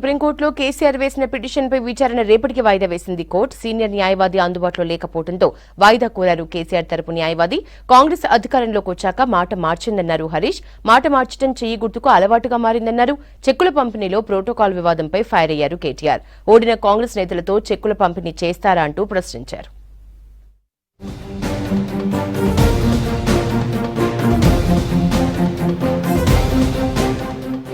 సుప్రీంకోర్టులో కేసీఆర్ వేసిన పిటిషన్పై విచారణ రేపటికి వాయిదా వేసింది కోర్టు. సీనియర్ న్యాయవాది అందుబాటులో లేకపోవడంతో వాయిదా కోరారు కేసీఆర్ తరపు న్యాయవాది. కాంగ్రెస్ అధికారంలోకి వచ్చాక మాట మార్చిందన్నారు హరీష్. మాట మార్చడం చెయ్యి గుర్తుకు అలవాటుగా మారిందన్నారు. చెక్కుల పంపిణీలో ప్రోటోకాల్ వివాదంపై ఫైర్ అయ్యారు కేటీఆర్. ఓడిన కాంగ్రెస్ నేతలతో చెక్కుల పంపిణీ చేస్తారా అంటూ ప్రశ్నించారు.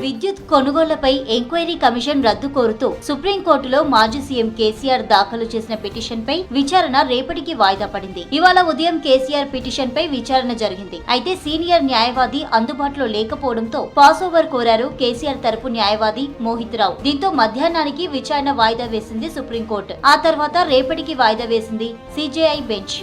విద్యుత్ కొనుగోళ్లపై ఎంక్వైరీ కమిషన్ రద్దు కోరుతూ సుప్రీంకోర్టులో మాజీ సీఎం కేసీఆర్ దాఖలు చేసిన పిటిషన్ పై విచారణ రేపటికి వాయిదా పడింది. ఇవాళ ఉదయం కేసీఆర్ పిటిషన్ పై విచారణ జరిగింది. అయితే సీనియర్ న్యాయవాది అందుబాటులో లేకపోవడంతో పాస్ ఓవర్ కోరారు కేసీఆర్ తరపు న్యాయవాది మోహిత్ రావు. దీంతో మధ్యాహ్నానికి విచారణ వాయిదా వేసింది సుప్రీంకోర్టు. ఆ తర్వాత రేపటికి వాయిదా వేసింది సిజేఐ బెంచ్.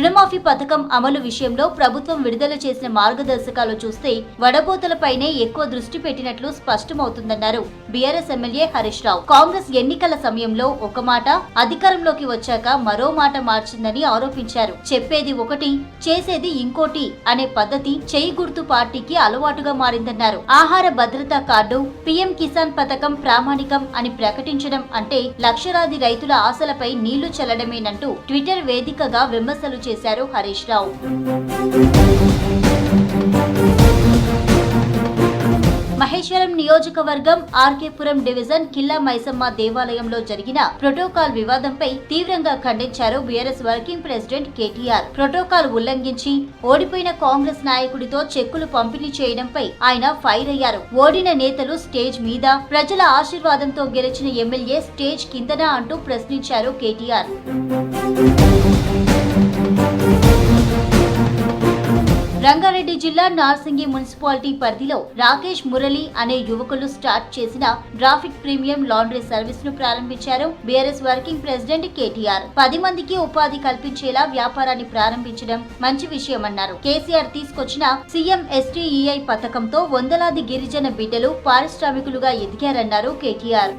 రుణమాఫీ పథకం అమలు విషయంలో ప్రభుత్వం విడుదల చేసిన మార్గదర్శకాలు చూస్తే వడబోతలపైనే ఎక్కువ దృష్టి పెట్టినట్లు స్పష్టమవుతుందన్నారు బీఆర్ఎస్ ఎమ్మెల్యే హరీష్ రావు. కాంగ్రెస్ ఎన్నికల సమయంలో ఒక మాట, అధికారంలోకి వచ్చాక మరో మాట మార్చిందని ఆరోపించారు. చెప్పేది ఒకటి, చేసేది ఇంకోటి అనే పద్ధతి చెయ్యి గుర్తు పార్టీకి అలవాటుగా మారిందన్నారు. ఆహార భద్రతా కార్డు, పీఎం కిసాన్ పథకం ప్రామాణికం అని ప్రకటించడం అంటే లక్షలాది రైతుల ఆశలపై నీళ్లు చల్లడమేనంటూ ట్విట్టర్ వేదికగా విమర్శలు చేశారు హరీష్ రావు. మహేశ్వరం నియోజకవర్గం ఆర్కేపురం డివిజన్ కిల్లా మైసమ్మ దేవాలయంలో జరిగిన ప్రోటోకాల్ వివాదంపై తీవ్రంగా ఖండించారు BRS working president KTR. Protocol ఉల్లంఘించి ఓడిపోయిన కాంగ్రెస్ నాయకుడితో చెక్కులు పంపిణీ చేయడంపై ఆయన ఫైర్ అయ్యారు. ఓడిన నేతలు స్టేజ్ మీద, ప్రజల ఆశీర్వాదంతో గెలిచిన ఎమ్మెల్యే స్టేజ్ కిందనా అంటూ ప్రశ్నించారు కేటీఆర్. రంగారెడ్డి జిల్లా నార్సింగి మున్సిపాలిటీ పరిధిలో రాకేష్ మురళి అనే యువకులు స్టార్ట్ చేసిన ట్రాఫిక్ ప్రీమియం లాండ్రీ సర్వీస్ ను ప్రారంభించారు బీఆర్ఎస్ వర్కింగ్ ప్రెసిడెంట్ కేటీఆర్. 10 మందికి ఉపాధి కల్పించేలా వ్యాపారాన్ని ప్రారంభించడం మంచి విషయమన్నారు. కేసీఆర్ తీసుకొచ్చిన సీఎం ఎస్టీఈఐ పథకంతో వందలాది గిరిజన బిడ్డలు పారిశ్రామికులుగా ఎదిగారన్నారు కేటీఆర్.